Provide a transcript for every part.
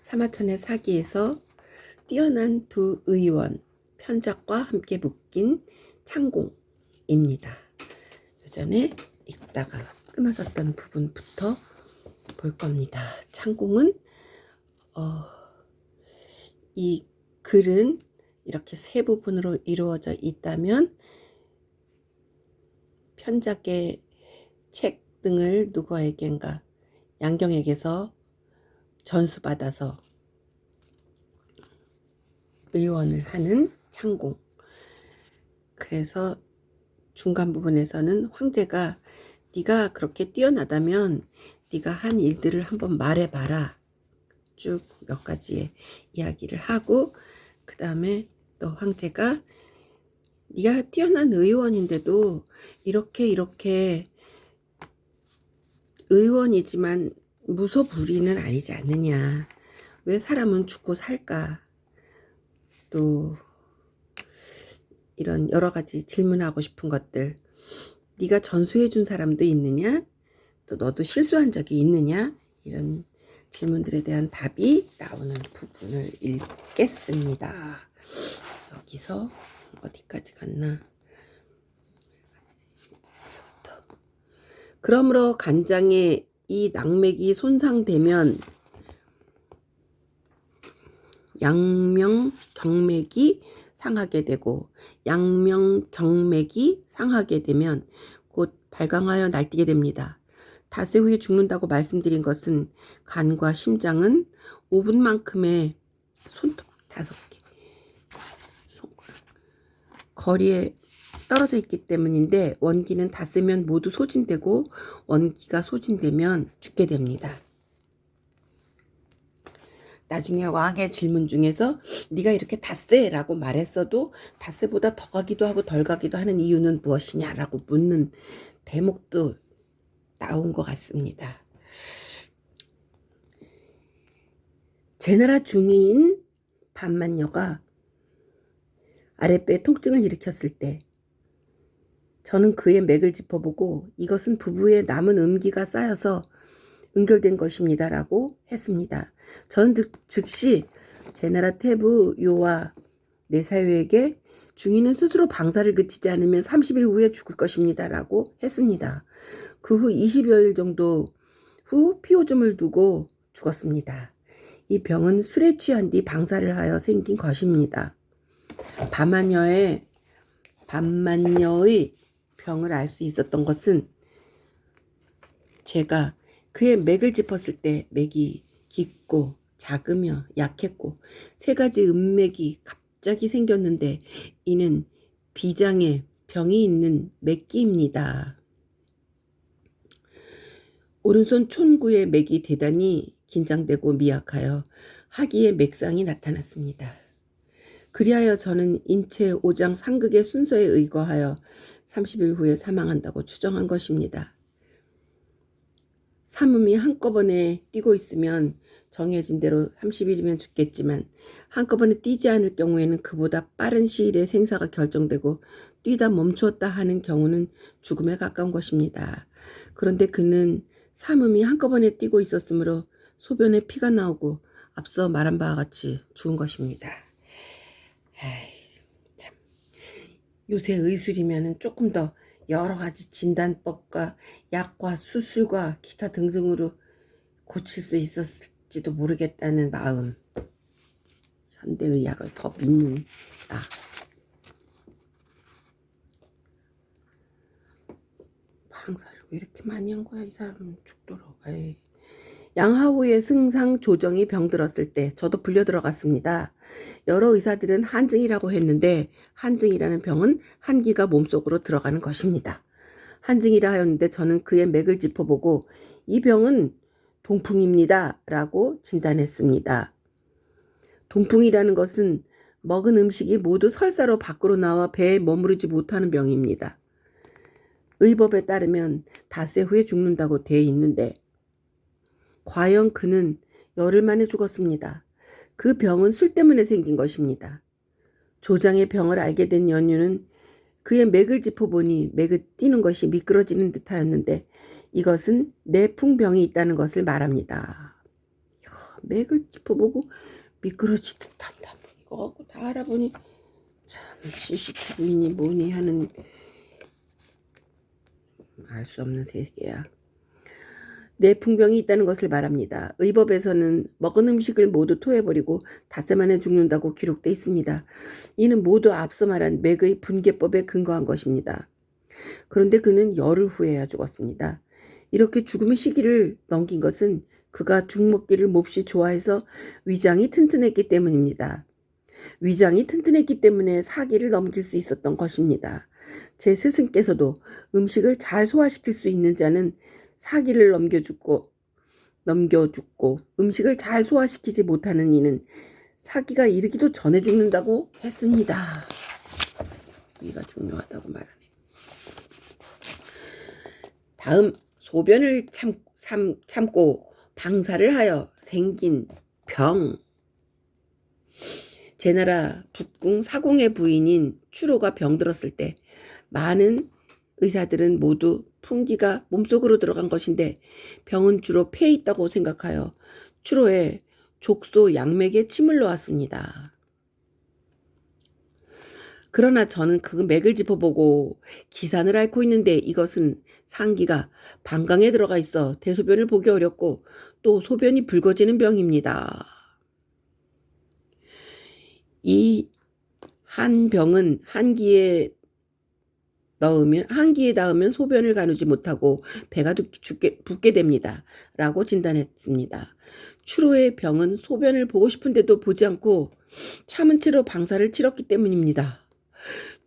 사마천의 사기에서 뛰어난 두 의원, 편작과 함께 묶인 창공입니다. 예전에 읽다가 끊어졌던 부분부터 볼 겁니다. 창공은 이 글은 이렇게 세 부분으로 이루어져 있다면 편작의 책 등을 누구에겐가 양경에게서 전수받아서 의원을 하는 창공. 그래서 중간 부분에서는 황제가 네가 그렇게 뛰어나다면 네가 한 일들을 한번 말해봐라. 쭉 몇 가지의 이야기를 하고 그 다음에 또 황제가 네가 뛰어난 의원인데도 이렇게 의원이지만 무소불위는 아니지 않느냐. 왜 사람은 죽고 살까? 또 이런 여러 가지 질문하고 싶은 것들. 네가 전수해 준 사람도 있느냐? 또 너도 실수한 적이 있느냐? 이런 질문들에 대한 답이 나오는 부분을 읽겠습니다. 여기서 어디까지 갔나? 그러므로 간장에 이 낙맥이 손상되면 양명경맥이 상하게 되고 양명경맥이 상하게 되면 곧 발광하여 날뛰게 됩니다. 닷새 후에 죽는다고 말씀드린 것은 간과 심장은 5분만큼의 손톱 5개 거리에 떨어져 있기 때문인데 원기는 닿으면 모두 소진되고 원기가 소진되면 죽게 됩니다. 나중에 왕의 질문 중에서 네가 이렇게 닷새라고 말했어도 닷새보다 더 가기도 하고 덜 가기도 하는 이유는 무엇이냐라고 묻는 대목도 나온 것 같습니다. 제나라 중위인 반만여가 아랫배에 통증을 일으켰을 때 저는 그의 맥을 짚어보고 이것은 부부의 남은 음기가 쌓여서 응결된 것입니다 라고 했습니다. 저는 즉시 제나라 태부 요와 내사유에게 중위는 스스로 방사를 그치지 않으면 30일 후에 죽을 것입니다 라고 했습니다. 그 후 20여일 정도 후 피오줌을 두고 죽었습니다. 이 병은 술에 취한 뒤 방사를 하여 생긴 것입니다. 반만여의 병을 알 수 있었던 것은 제가 그의 맥을 짚었을 때 맥이 깊고 작으며 약했고 3가지 음맥이 갑자기 생겼는데 이는 비장에 병이 있는 맥기입니다. 오른손 촌구의 맥이 대단히 긴장되고 미약하여 하기의 맥상이 나타났습니다. 그리하여 저는 인체 5장 상극의 순서에 의거하여 30일 후에 사망한다고 추정한 것입니다. 삼음이 한꺼번에 뛰고 있으면 정해진 대로 30일이면 죽겠지만 한꺼번에 뛰지 않을 경우에는 그보다 빠른 시일에 생사가 결정되고 뛰다 멈추었다 하는 경우는 죽음에 가까운 것입니다. 그런데 그는 삼음이 한꺼번에 뛰고 있었으므로 소변에 피가 나오고 앞서 말한 바와 같이 죽은 것입니다. 참. 요새 의술이면 조금 더 여러 가지 진단법과 약과 수술과 기타 등등으로 고칠 수 있었을지도 모르겠다는 마음. 현대의학을 더 믿는다. 방사를 왜 이렇게 많이 한 거야 이 사람은 죽도록. 에이. 양하우의 승상 조정이 병들었을 때 저도 불려 들어갔습니다. 여러 의사들은 한증이라고 했는데 한증이라는 병은 한기가 몸속으로 들어가는 것입니다. 한증이라 하였는데 저는 그의 맥을 짚어보고 이 병은 동풍입니다 라고 진단했습니다. 동풍이라는 것은 먹은 음식이 모두 설사로 밖으로 나와 배에 머무르지 못하는 병입니다. 의법에 따르면 닷새 후에 죽는다고 되어 있는데 과연 그는 열흘 만에 죽었습니다. 그 병은 술 때문에 생긴 것입니다. 조장의 병을 알게 된 연유는 그의 맥을 짚어보니 맥을 뛰는 것이 미끄러지는 듯하였는데 이것은 내풍병이 있다는 것을 말합니다. 맥을 짚어보고 미끄러지듯 한다. 이거 갖고 다 알아보니 참 CCTV니 뭐니 하는 알 수 없는 세계야. 뇌풍병이 있다는 것을 말합니다. 의법에서는 먹은 음식을 모두 토해버리고 닷새 만에 죽는다고 기록돼 있습니다. 이는 모두 앞서 말한 맥의 분계법에 근거한 것입니다. 그런데 그는 열흘 후에야 죽었습니다. 이렇게 죽음의 시기를 넘긴 것은 그가 죽 먹기를 몹시 좋아해서 위장이 튼튼했기 때문입니다. 위장이 튼튼했기 때문에 사기를 넘길 수 있었던 것입니다. 제 스승께서도 음식을 잘 소화시킬 수 있는 자는 사기를 넘겨 죽고 음식을 잘 소화시키지 못하는 이는 사기가 이르기도 전에 죽는다고 했습니다. 이가 중요하다고 말하네. 다음, 소변을 참고 방사를 하여 생긴 병. 제나라 북궁 사공의 부인인 추로가 병들었을 때 많은 의사들은 모두 풍기가 몸속으로 들어간 것인데 병은 주로 폐에 있다고 생각하여 추로의 족소 양맥에 침을 놓았습니다. 그러나 저는 그 맥을 짚어보고 기산을 앓고 있는데 이것은 상기가 방광에 들어가 있어 대소변을 보기 어렵고 또 소변이 붉어지는 병입니다. 이 한 병은 한기에 닿으면 소변을 가누지 못하고 배가 붓게 됩니다. 라고 진단했습니다. 추로의 병은 소변을 보고 싶은데도 보지 않고 참은 채로 방사를 치렀기 때문입니다.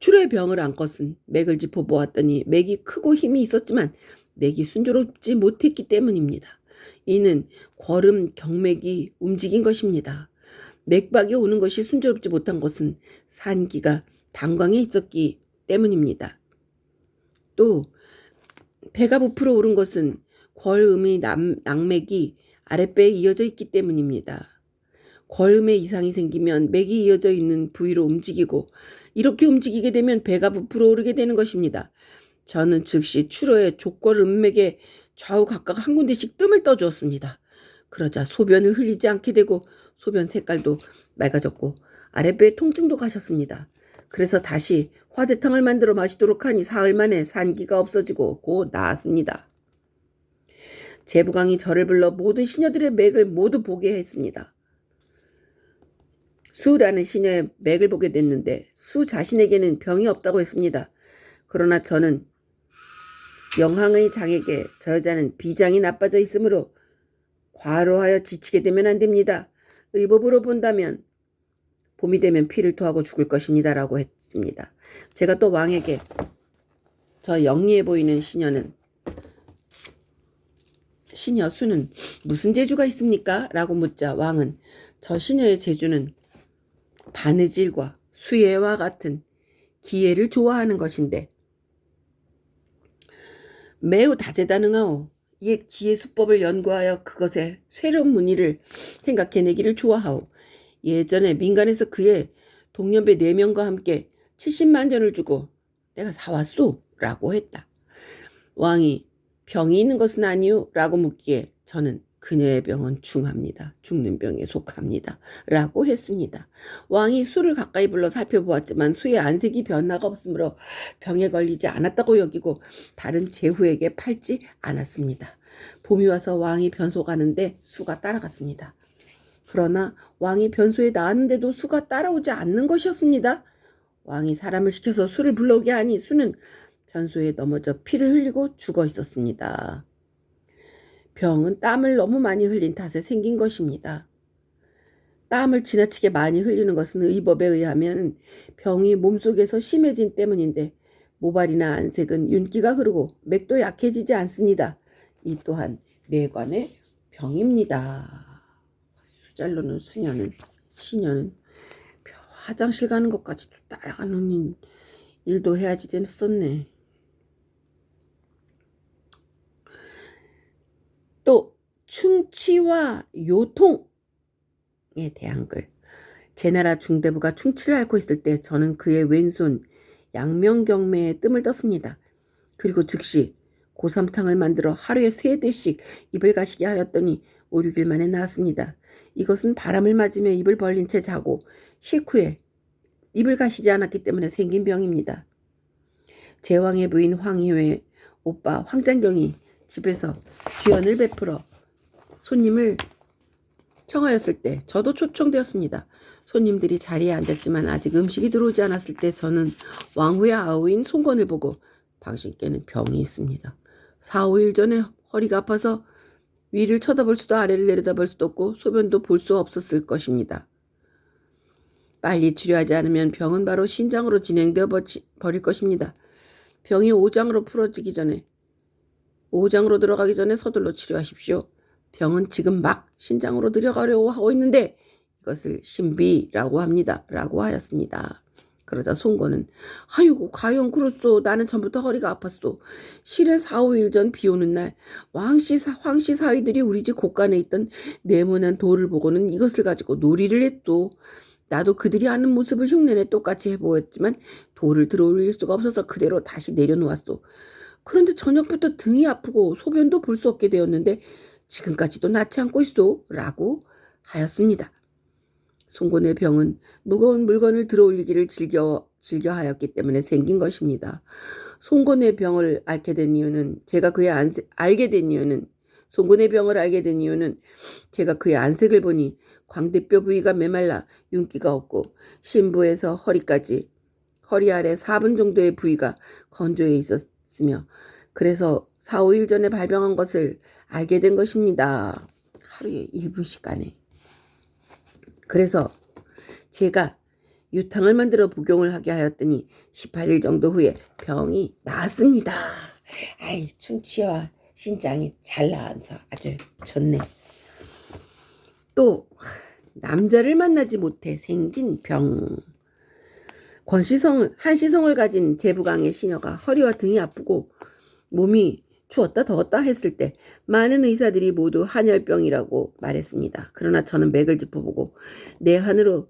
추로의 병을 안 것은 맥을 짚어보았더니 맥이 크고 힘이 있었지만 맥이 순조롭지 못했기 때문입니다. 이는 거름 경맥이 움직인 것입니다. 맥박이 오는 것이 순조롭지 못한 것은 산기가 방광에 있었기 때문입니다. 또 배가 부풀어 오른 것은 권음의 낙맥이 아랫배에 이어져 있기 때문입니다. 권음에 이상이 생기면 맥이 이어져 있는 부위로 움직이고 이렇게 움직이게 되면 배가 부풀어 오르게 되는 것입니다. 저는 즉시 추로의 족골음맥에 좌우 각각 한 군데씩 뜸을 떠주었습니다. 그러자 소변을 흘리지 않게 되고 소변 색깔도 맑아졌고 아랫배의 통증도 가셨습니다. 그래서 다시 화제탕을 만들어 마시도록 하니 사흘 만에 산기가 없어지고 곧 나았습니다. 제부강이 저를 불러 모든 시녀들의 맥을 모두 보게 했습니다. 수라는 시녀의 맥을 보게 됐는데 수 자신에게는 병이 없다고 했습니다. 그러나 저는 영항의 장에게 저 여자는 비장이 나빠져 있으므로 과로하여 지치게 되면 안 됩니다. 의법으로 본다면 봄이 되면 피를 토하고 죽을 것입니다. 라고 했습니다. 제가 또 왕에게 저 영리해 보이는 시녀 수는 무슨 재주가 있습니까? 라고 묻자 왕은 저 시녀의 재주는 바느질과 수예와 같은 기예를 좋아하는 것인데 매우 다재다능하오. 이에 기예 수법을 연구하여 그것에 새로운 문의를 생각해내기를 좋아하오. 예전에 민간에서 그의 동년배 4명과 함께 70만 전을 주고 내가 사왔소 라고 했다. 왕이 병이 있는 것은 아니오 라고 묻기에 저는 그녀의 병은 중합니다. 죽는 병에 속합니다. 라고 했습니다. 왕이 수를 가까이 불러 살펴보았지만 수의 안색이 변화가 없으므로 병에 걸리지 않았다고 여기고 다른 제후에게 팔지 않았습니다. 봄이 와서 왕이 변소 가는데 수가 따라갔습니다. 그러나 왕이 변소에 나왔는데도 수가 따라오지 않는 것이었습니다. 왕이 사람을 시켜서 수를 불러오게 하니 수는 변소에 넘어져 피를 흘리고 죽어 있었습니다. 병은 땀을 너무 많이 흘린 탓에 생긴 것입니다. 땀을 지나치게 많이 흘리는 것은 의법에 의하면 병이 몸속에서 심해진 때문인데 모발이나 안색은 윤기가 흐르고 맥도 약해지지 않습니다. 이 또한 뇌관의 병입니다. 수잘로는 시녀는 화장실 가는 것까지도 따라가는 일도 해야지 됐었네. 또 충치와 요통에 대한 글. 제나라 중대부가 충치를 앓고 있을 때 저는 그의 왼손 양명경매에 뜸을 떴습니다. 그리고 즉시 고삼탕을 만들어 하루에 3대씩 입을 가시게 하였더니 5, 6일 만에 나았습니다. 이것은 바람을 맞으며 입을 벌린 채 자고 식후에 입을 가시지 않았기 때문에 생긴 병입니다. 제왕의 부인 황희호의 오빠 황장경이 집에서 주연을 베풀어 손님을 청하였을 때 저도 초청되었습니다. 손님들이 자리에 앉았지만 아직 음식이 들어오지 않았을 때 저는 왕후의 아우인 송건을 보고 당신께는 병이 있습니다. 4, 5일 전에 허리가 아파서 위를 쳐다볼 수도 아래를 내려다볼 수도 없고 소변도 볼 수 없었을 것입니다. 빨리 치료하지 않으면 병은 바로 신장으로 진행되어 버릴 것입니다. 병이 오장으로 들어가기 전에 서둘러 치료하십시오. 병은 지금 막 신장으로 들어가려고 하고 있는데 이것을 신비라고 합니다. 라고 하였습니다. 그러자 송건은 아이고 과연 그렇소. 나는 전부터 허리가 아팠소. 실은 4, 5일 전 비 오는 날 황씨 사위들이 우리 집 곳간에 있던 네모난 돌을 보고는 이것을 가지고 놀이를 했소. 나도 그들이 하는 모습을 흉내내 똑같이 해보았지만 돌을 들어 올릴 수가 없어서 그대로 다시 내려놓았소. 그런데 저녁부터 등이 아프고 소변도 볼 수 없게 되었는데 지금까지도 낫지 않고 있소. 라고 하였습니다. 송곤의 병은 무거운 물건을 들어 올리기를 즐겨하였기 때문에 생긴 것입니다. 송곤의 병을 알게 된 이유는 제가 그의 안색을 보니 광대뼈 부위가 메말라 윤기가 없고 신부에서 허리 아래 4분 정도의 부위가 건조해 있었으며 그래서 4, 5일 전에 발병한 것을 알게 된 것입니다. 하루에 1분씩 가네. 그래서 제가 유탕을 만들어 복용을 하게 하였더니 18일 정도 후에 병이 나았습니다. 아이 충치와 신장이 잘 나아서 아주 좋네. 또 남자를 만나지 못해 생긴 병. 한시성을 가진 제부강의 시녀가 허리와 등이 아프고 몸이 추웠다 더웠다 했을 때 많은 의사들이 모두 한열병이라고 말했습니다. 그러나 저는 맥을 짚어보고 내 한으로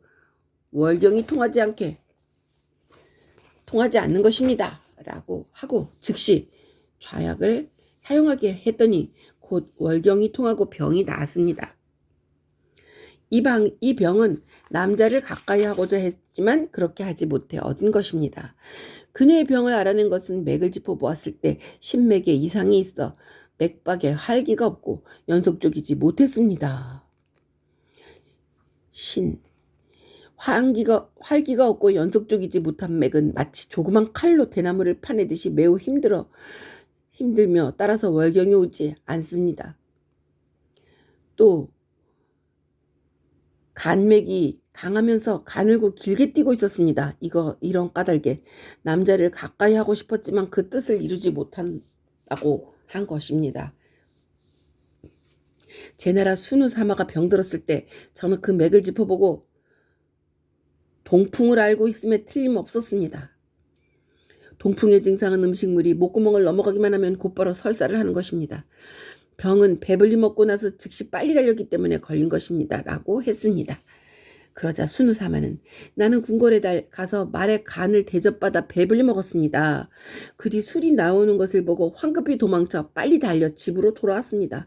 월경이 통하지 않는 것입니다. 라고 하고 즉시 좌약을 사용하게 했더니 곧 월경이 통하고 병이 나았습니다. 이 병은 남자를 가까이 하고자 했지만 그렇게 하지 못해 얻은 것입니다. 그녀의 병을 알아낸 것은 맥을 짚어보았을 때 신맥에 이상이 있어 맥박에 활기가 없고 연속적이지 못했습니다. 활기가 없고 연속적이지 못한 맥은 마치 조그만 칼로 대나무를 파내듯이 매우 힘들며 따라서 월경이 오지 않습니다. 또 간맥이 강하면서 가늘고 길게 뛰고 있었습니다. 이런 까닭에 남자를 가까이 하고 싶었지만 그 뜻을 이루지 못한다고 한 것입니다. 제나라 순우 사마가 병들었을 때 저는 그 맥을 짚어보고 동풍을 알고 있음에 틀림없었습니다. 동풍의 증상은 음식물이 목구멍을 넘어가기만 하면 곧바로 설사를 하는 것입니다. 병은 배불리 먹고 나서 즉시 빨리 달렸기 때문에 걸린 것입니다. 라고 했습니다. 그러자 순우사마는 나는 궁궐에 가서 말의 간을 대접받아 배불리 먹었습니다. 그 뒤 술이 나오는 것을 보고 황급히 도망쳐 빨리 달려 집으로 돌아왔습니다.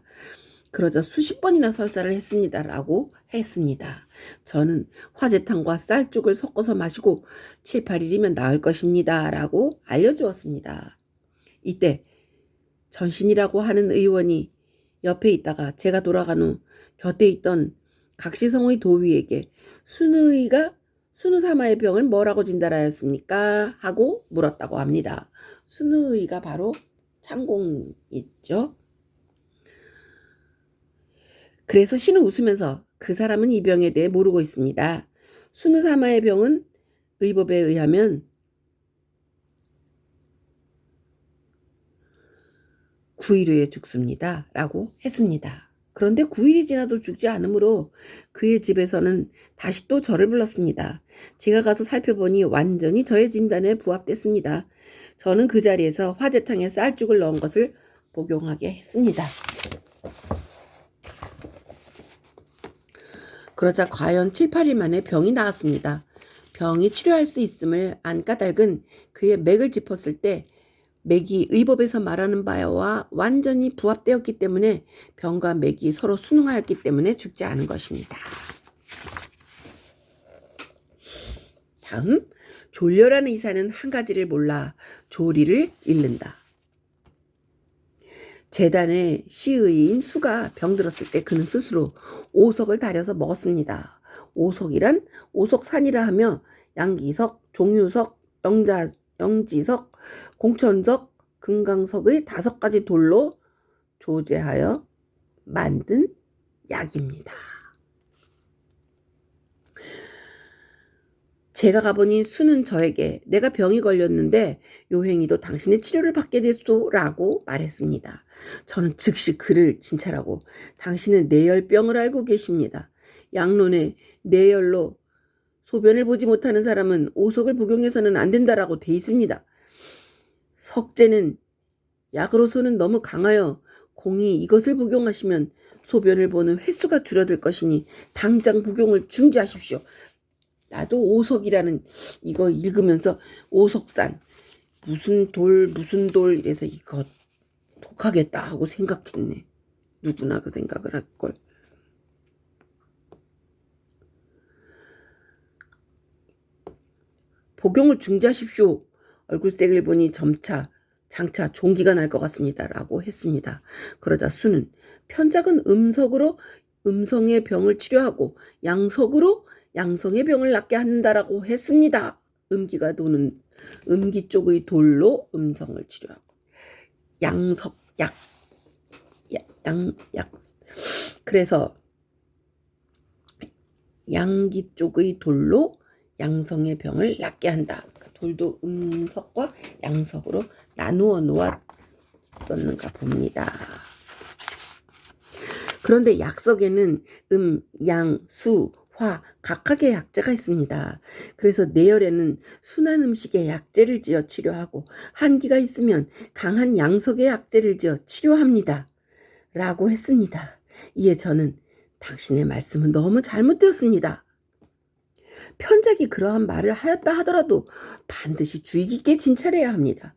그러자 수십 번이나 설사를 했습니다. 라고 했습니다. 저는 화재탕과 쌀죽을 섞어서 마시고 7, 8일이면 나을 것입니다. 라고 알려주었습니다. 이때 전신이라고 하는 의원이 옆에 있다가 제가 돌아간 후 곁에 있던 각시성의 도위에게 순우사마의 병을 뭐라고 진단하였습니까? 하고 물었다고 합니다. 순우의가 바로 창공이죠. 그래서 신은 웃으면서 그 사람은 이 병에 대해 모르고 있습니다. 순우사마의 병은 의법에 의하면 9일 후에 죽습니다. 라고 했습니다. 그런데 9일이 지나도 죽지 않으므로 그의 집에서는 다시 또 저를 불렀습니다. 제가 가서 살펴보니 완전히 저의 진단에 부합됐습니다. 저는 그 자리에서 화재탕에 쌀죽을 넣은 것을 복용하게 했습니다. 그러자 과연 7, 8일 만에 병이 나았습니다. 병이 치료할 수 있음을 안 까닭은 그의 맥을 짚었을 때 맥이 의법에서 말하는 바와 완전히 부합되었기 때문에 병과 맥이 서로 순응하였기 때문에 죽지 않은 것입니다. 다음, 졸려라는 의사는 한 가지를 몰라 조리를 잃는다. 제단의 시의인 수가 병들었을 때 그는 스스로 오석을 다려서 먹었습니다. 오석이란 오석산이라 하며 양기석, 종유석, 영지석, 공천석, 금강석의 5가지 돌로 조제하여 만든 약입니다. 제가 가보니 수는 저에게 내가 병이 걸렸는데 요행이도 당신의 치료를 받게 됐소라고 말했습니다. 저는 즉시 그를 진찰하고 당신은 뇌열병을 앓고 계십니다. 양론에 뇌열로 소변을 보지 못하는 사람은 오석을 복용해서는 안 된다라고 돼 있습니다. 석제는 약으로서는 너무 강하여 공이 이것을 복용하시면 소변을 보는 횟수가 줄어들 것이니 당장 복용을 중지하십시오. 나도 오석이라는 이거 읽으면서 오석산 무슨 돌 이래서 이거 독하겠다 하고 생각했네. 누구나 그 생각을 할걸. 복용을 중지하십시오. 얼굴색을 보니 장차 종기가 날 것 같습니다. 라고 했습니다. 그러자 수는 편작은 음석으로 음성의 병을 치료하고 양석으로 양성의 병을 낫게 한다라고 했습니다. 음기가 도는 음기 쪽의 돌로 음성을 치료하고 양석약 그래서 양기 쪽의 돌로 양성의 병을 낫게 한다. 돌도 음석과 양석으로 나누어 놓았었는가 봅니다. 그런데 약석에는 양, 수, 화 각각의 약재가 있습니다. 그래서 뇌열에는 순한 음식에 약재를 지어 치료하고 한기가 있으면 강한 양석의 약재를 지어 치료합니다. 라고 했습니다. 이에 저는 당신의 말씀은 너무 잘못되었습니다. 편작이 그러한 말을 하였다 하더라도 반드시 주의 깊게 진찰해야 합니다.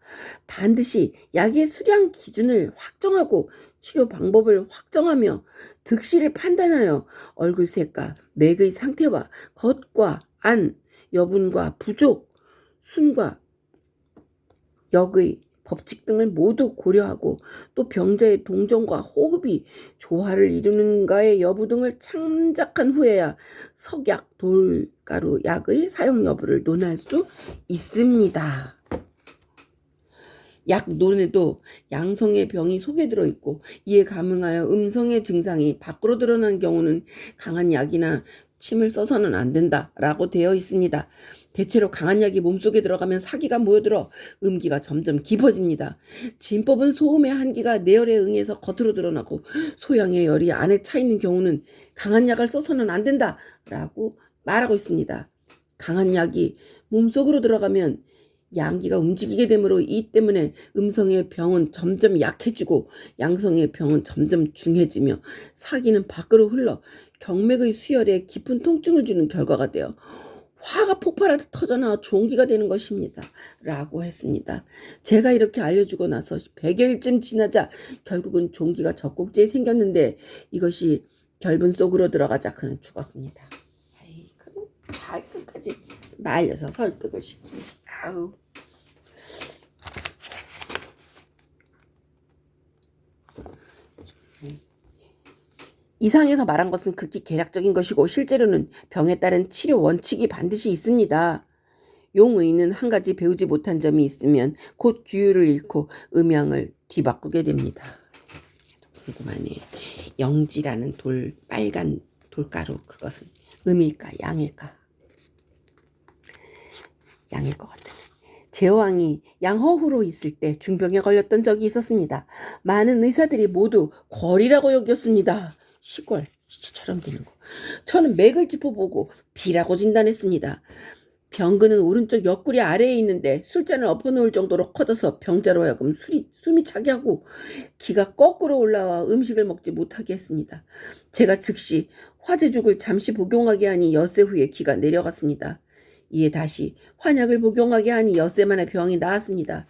반드시 약의 수량 기준을 확정하고 치료 방법을 확정하며 득실을 판단하여 얼굴색과 맥의 상태와 겉과 안, 여분과 부족, 순과 역의 법칙 등을 모두 고려하고 또 병자의 동정과 호흡이 조화를 이루는가의 여부 등을 참작한 후에야 석약, 돌가루, 약의 사용 여부를 논할 수 있습니다. 약론에도 양성의 병이 속에 들어있고 이에 감응하여 음성의 증상이 밖으로 드러난 경우는 강한 약이나 침을 써서는 안 된다라고 되어 있습니다. 대체로 강한 약이 몸속에 들어가면 사기가 모여들어 음기가 점점 깊어집니다. 진법은 소음의 한기가 뇌열에 응해서 겉으로 드러나고 소양의 열이 안에 차 있는 경우는 강한 약을 써서는 안 된다라고 말하고 있습니다. 강한 약이 몸속으로 들어가면 양기가 움직이게 되므로 이 때문에 음성의 병은 점점 약해지고 양성의 병은 점점 중해지며 사기는 밖으로 흘러 경맥의 수혈에 깊은 통증을 주는 결과가 되어 화가 폭발하듯 터져나와 종기가 되는 것입니다. 라고 했습니다. 제가 이렇게 알려주고 나서 100여일쯤 지나자 결국은 종기가 젖꼭지에 생겼는데 이것이 결분 속으로 들어가자 그는 죽었습니다. 아이, 그럼 잘 끝까지 말려서 설득을 시키지. 아우. 이상에서 말한 것은 극히 개략적인 것이고 실제로는 병에 따른 치료 원칙이 반드시 있습니다. 용의는 한 가지 배우지 못한 점이 있으면 곧 규율을 잃고 음양을 뒤바꾸게 됩니다. 궁금하네. 영지라는 빨간 돌가루 그것은 음일까 양일까? 양일 것 같으네. 제왕이 양허후로 있을 때 중병에 걸렸던 적이 있었습니다. 많은 의사들이 모두 궐이라고 여겼습니다. 시골 시처럼 되는 거. 저는 맥을 짚어보고 비라고 진단했습니다. 병근은 오른쪽 옆구리 아래에 있는데 술잔을 엎어놓을 정도로 커져서 병자로 하여금 숨이 차게 하고 기가 거꾸로 올라와 음식을 먹지 못하게 했습니다. 제가 즉시 화제죽을 잠시 복용하게 하니 엿새 후에 기가 내려갔습니다. 이에 다시 환약을 복용하게 하니 엿새 만에 병이 나았습니다.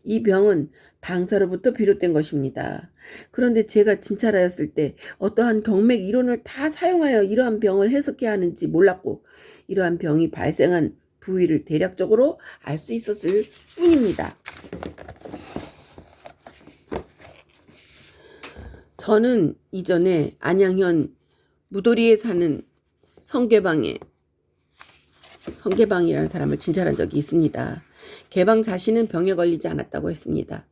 이 병은 방사로부터 비롯된 것입니다. 그런데 제가 진찰하였을 때 어떠한 경맥 이론을 다 사용하여 이러한 병을 해석해야 하는지 몰랐고 이러한 병이 발생한 부위를 대략적으로 알 수 있었을 뿐입니다. 저는 이전에 안양현 무도리에 사는 성계방이라는 사람을 진찰한 적이 있습니다. 개방 자신은 병에 걸리지 않았다고 했습니다.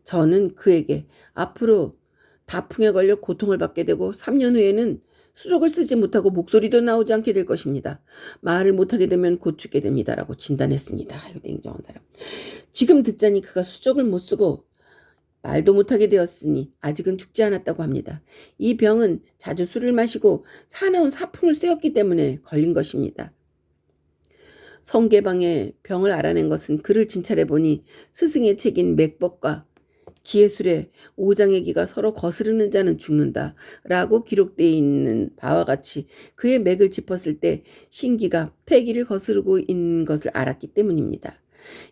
저는 그에게 앞으로 다풍에 걸려 고통을 받게 되고 3년 후에는 수족을 쓰지 못하고 목소리도 나오지 않게 될 것입니다. 말을 못하게 되면 곧 죽게 됩니다. 라고 진단했습니다. 이거 냉정한 사람. 지금 듣자니 그가 수족을 못 쓰고 말도 못하게 되었으니 아직은 죽지 않았다고 합니다. 이 병은 자주 술을 마시고 사나운 사풍을 쐬었기 때문에 걸린 것입니다. 성계방의 병을 알아낸 것은 그를 진찰해보니 스승의 책인 맥법과 기예술에 오장의 기가 서로 거스르는 자는 죽는다 라고 기록되어 있는 바와 같이 그의 맥을 짚었을 때 신기가 폐기를 거스르고 있는 것을 알았기 때문입니다.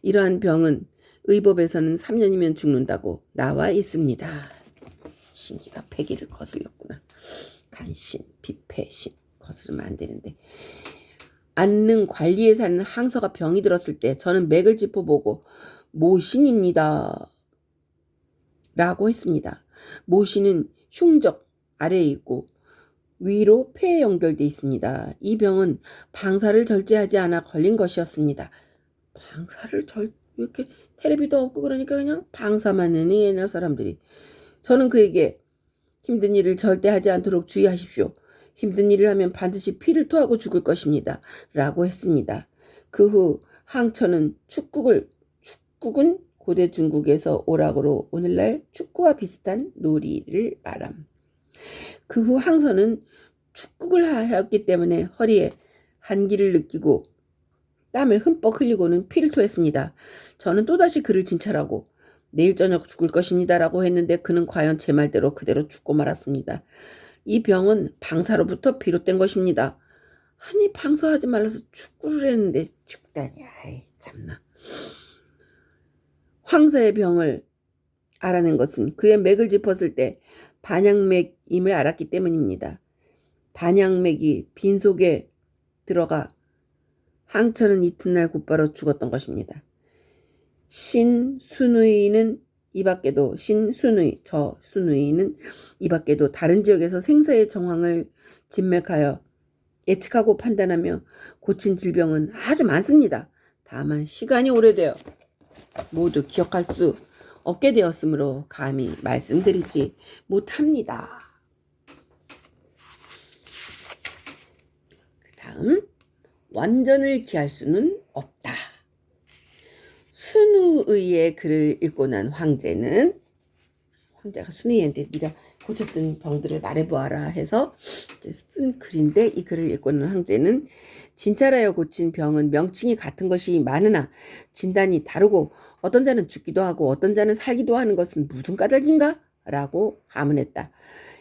이러한 병은 의법에서는 3년이면 죽는다고 나와 있습니다. 신기가 폐기를 거슬렸구나. 간신, 비폐신 거스르면 안 되는데. 안능 관리에 사는 항서가 병이 들었을 때 저는 맥을 짚어보고 모신입니다 라고 했습니다. 모신은 흉적 아래에 있고 위로 폐에 연결되어 있습니다. 이 병은 방사를 절제하지 않아 걸린 것이었습니다. 방사를 이렇게 텔레비도 없고 그러니까 그냥 방사만 내니 옛날 사람들이. 저는 그에게 힘든 일을 절대 하지 않도록 주의하십시오. 힘든 일을 하면 반드시 피를 토하고 죽을 것입니다. 라고 했습니다. 그 후 항처는 축국은 고대 중국에서 오락으로 오늘날 축구와 비슷한 놀이를 말함. 그 후 항서는 축국을 하였기 때문에 허리에 한기를 느끼고 땀을 흠뻑 흘리고는 피를 토했습니다. 저는 또다시 그를 진찰하고 내일 저녁 죽을 것입니다 라고 했는데 그는 과연 제 말대로 그대로 죽고 말았습니다. 이 병은 방사로부터 비롯된 것입니다. 아니 방사하지 말라서 축구를 했는데 죽다니. 아이 참나. 황사의 병을 알아낸 것은 그의 맥을 짚었을 때 반양맥임을 알았기 때문입니다. 반양맥이 빈속에 들어가 항처는 이튿날 곧바로 죽었던 것입니다. 신순의는 이 밖에도 저 순의는 이 밖에도 다른 지역에서 생사의 정황을 진맥하여 예측하고 판단하며 고친 질병은 아주 많습니다. 다만 시간이 오래되어 모두 기억할 수 없게 되었으므로 감히 말씀드리지 못합니다. 그 다음 완전을 기할 수는 없다. 순우의의 글을 읽고 난 황제가 순우이한테 네가 고쳤던 병들을 말해보아라 해서 쓴 글인데 이 글을 읽고 난 황제는 진찰하여 고친 병은 명칭이 같은 것이 많으나 진단이 다르고 어떤 자는 죽기도 하고 어떤 자는 살기도 하는 것은 무슨 까닭인가? 라고 하문했다.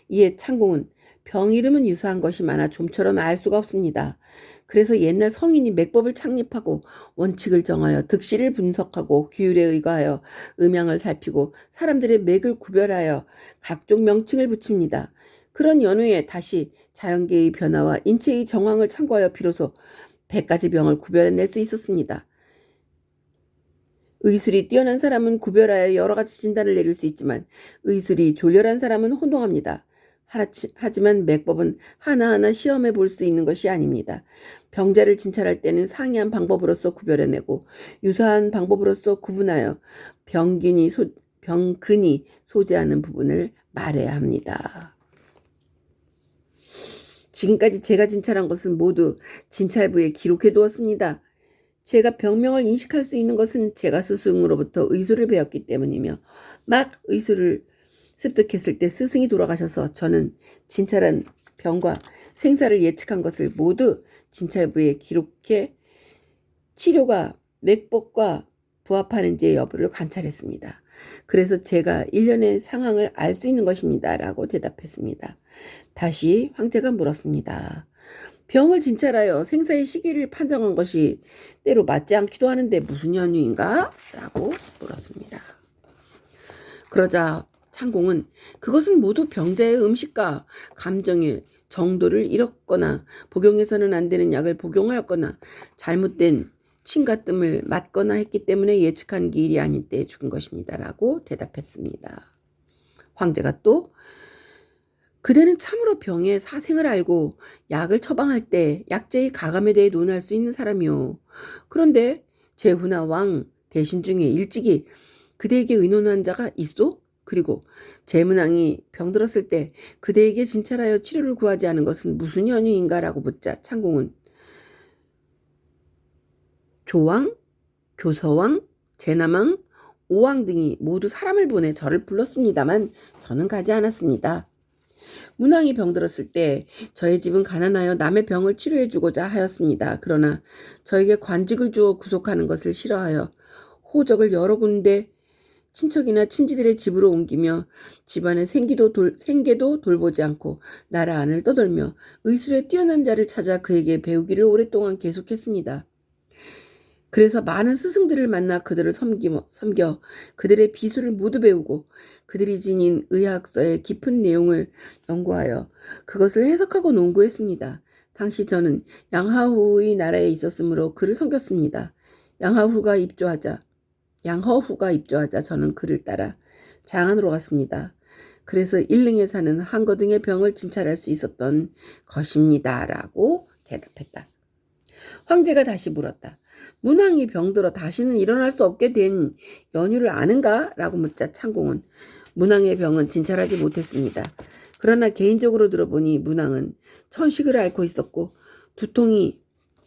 이에 창공은 병 이름은 유사한 것이 많아 좀처럼 알 수가 없습니다. 그래서 옛날 성인이 맥법을 창립하고 원칙을 정하여 득실을 분석하고 규율에 의거하여 음양을 살피고 사람들의 맥을 구별하여 각종 명칭을 붙입니다. 그런 연후에 다시 자연계의 변화와 인체의 정황을 참고하여 비로소 100가지 병을 구별해낼 수 있었습니다. 의술이 뛰어난 사람은 구별하여 여러 가지 진단을 내릴 수 있지만 의술이 졸렬한 사람은 혼동합니다. 하지만 맥법은 하나하나 시험해 볼 수 있는 것이 아닙니다. 병자를 진찰할 때는 상이한 방법으로서 구별해내고 유사한 방법으로서 구분하여 병근이 소재하는 부분을 말해야 합니다. 지금까지 제가 진찰한 것은 모두 진찰부에 기록해 두었습니다. 제가 병명을 인식할 수 있는 것은 제가 스승으로부터 의술을 배웠기 때문이며 막 의술을 습득했을 때 스승이 돌아가셔서 저는 진찰한 병과 생사를 예측한 것을 모두 진찰부에 기록해 치료가 맥법과 부합하는지의 여부를 관찰했습니다. 그래서 제가 일련의 상황을 알 수 있는 것입니다. 라고 대답했습니다. 다시 황제가 물었습니다. 병을 진찰하여 생사의 시기를 판정한 것이 때로 맞지 않기도 하는데 무슨 연유인가? 라고 물었습니다. 그러자 창공은 그것은 모두 병자의 음식과 감정의 정도를 잃었거나 복용해서는 안 되는 약을 복용하였거나 잘못된 침과 뜸을 맞거나 했기 때문에 예측한 기일이 아닌 때에 죽은 것입니다. 라고 대답했습니다. 황제가 또 그대는 참으로 병의 사생을 알고 약을 처방할 때 약제의 가감에 대해 논할 수 있는 사람이요. 그런데 제후나 왕 대신 중에 일찍이 그대에게 의논한 자가 있소? 그리고 제문왕이 병들었을 때 그대에게 진찰하여 치료를 구하지 않은 것은 무슨 연유인가? 라고 묻자 창공은 조왕, 교서왕, 제남왕, 오왕 등이 모두 사람을 보내 저를 불렀습니다만 저는 가지 않았습니다. 문왕이 병들었을 때 저희 집은 가난하여 남의 병을 치료해 주고자 하였습니다. 그러나 저에게 관직을 주어 구속하는 것을 싫어하여 호적을 여러 군데 친척이나 친지들의 집으로 옮기며 집안의 생계도 돌보지 않고 나라 안을 떠돌며 의술에 뛰어난 자를 찾아 그에게 배우기를 오랫동안 계속했습니다. 그래서 많은 스승들을 만나 그들을 섬겨 그들의 비술을 모두 배우고 그들이 지닌 의학서의 깊은 내용을 연구하여 그것을 해석하고 논구했습니다. 당시 저는 양하후의 나라에 있었으므로 그를 섬겼습니다. 양허후가 입조하자 저는 그를 따라 장안으로 갔습니다. 그래서 일릉에 사는 한거 등의 병을 진찰할 수 있었던 것입니다. 라고 대답했다. 황제가 다시 물었다. 문왕이 병들어 다시는 일어날 수 없게 된 연유를 아는가? 라고 묻자 창공은 문왕의 병은 진찰하지 못했습니다. 그러나 개인적으로 들어보니 문왕은 천식을 앓고 있었고 두통이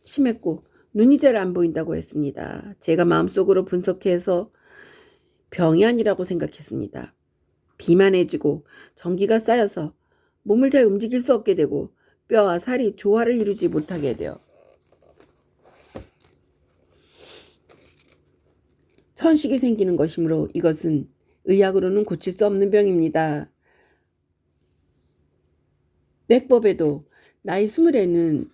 심했고 눈이 잘 안 보인다고 했습니다. 제가 마음속으로 분석해서 병이 아니라고 생각했습니다. 비만해지고 전기가 쌓여서 몸을 잘 움직일 수 없게 되고 뼈와 살이 조화를 이루지 못하게 되어 천식이 생기는 것이므로 이것은 의학으로는 고칠 수 없는 병입니다. 맥법에도 나이 20에는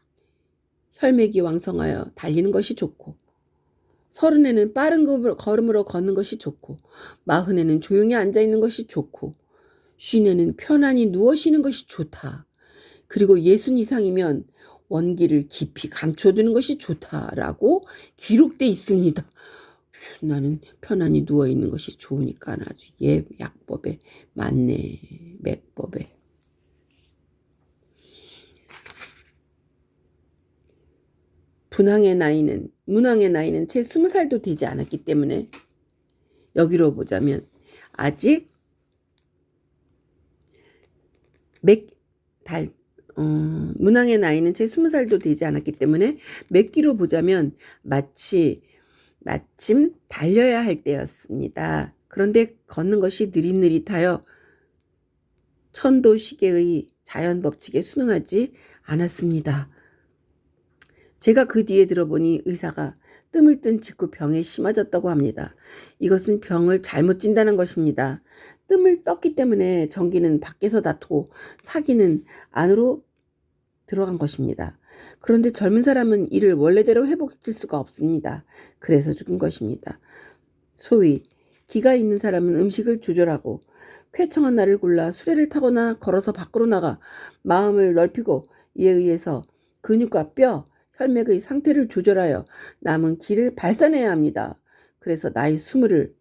혈맥이 왕성하여 달리는 것이 좋고 30에는 빠른 걸음으로 걷는 것이 좋고 40에는 조용히 앉아있는 것이 좋고 50에는 편안히 누워 쉬는 것이 좋다. 그리고 60 이상이면 원기를 깊이 감춰두는 것이 좋다라고 기록돼 있습니다. 나는 편안히 누워있는 것이 좋으니까 아주 약법에 맞네. 맥법에. 문왕의 나이는 채 20살도 되지 않았기 때문에 여기로 보자면 아직 문왕의 나이는 채 20살도 되지 않았기 때문에 맥기로 보자면 마침 달려야 할 때였습니다. 그런데 걷는 것이 느릿느릿하여 천도시계의 자연 법칙에 순응하지 않았습니다. 제가 그 뒤에 들어보니 의사가 뜸을 뜬 직후 병에 심해졌다고 합니다. 이것은 병을 잘못 진단한 것입니다. 뜸을 떴기 때문에 전기는 밖에서 다투고 사기는 안으로 들어간 것입니다. 그런데 젊은 사람은 이를 원래대로 회복시킬 수가 없습니다. 그래서 죽은 것입니다. 소위 기가 있는 사람은 음식을 조절하고 쾌청한 날을 골라 수레를 타거나 걸어서 밖으로 나가 마음을 넓히고 이에 의해서 근육과 뼈, 혈맥의 상태를 조절하여 남은 기를 발산해야 합니다. 그래서 나이 20을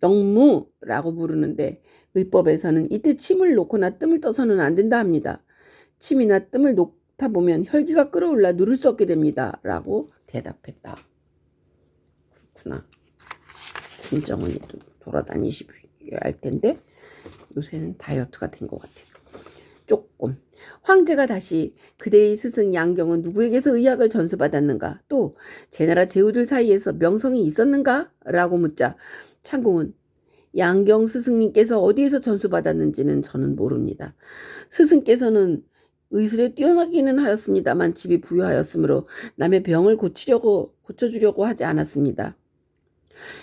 영무라고 부르는데 의법에서는 이때 침을 놓거나 뜸을 떠서는 안 된다 합니다. 침이나 뜸을 놓다 보면 혈기가 끌어올라 누를 수 없게 됩니다. 라고 대답했다. 그렇구나. 김정은이도 돌아다니셔야 할 텐데 요새는 다이어트가 된 것 같아요. 조금. 황제가 다시 그대의 스승 양경은 누구에게서 의학을 전수받았는가? 또 제나라 제후들 사이에서 명성이 있었는가? 라고 묻자 창공은 양경 스승님께서 어디에서 전수받았는지는 저는 모릅니다. 스승께서는 의술에 뛰어나기는 하였습니다만 집이 부유하였으므로 남의 병을 고쳐주려고 하지 않았습니다.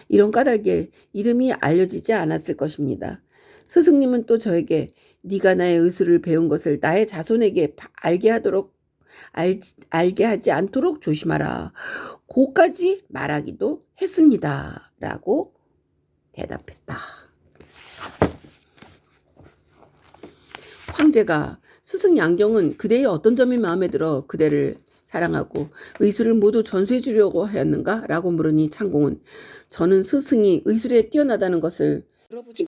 이런 까닭에 이름이 알려지지 않았을 것입니다. 스승님은 또 저에게 네가 나의 의술을 배운 것을 나의 자손에게 알게 하지 않도록 조심하라. 고까지 말하기도 했습니다. 라고 대답했다. 황제가 스승 양경은 그대의 어떤 점이 마음에 들어 그대를 사랑하고 의술을 모두 전수해 주려고 하였는가? 라고 물으니 창공은 저는 스승이 의술에 뛰어나다는 것을 들어보지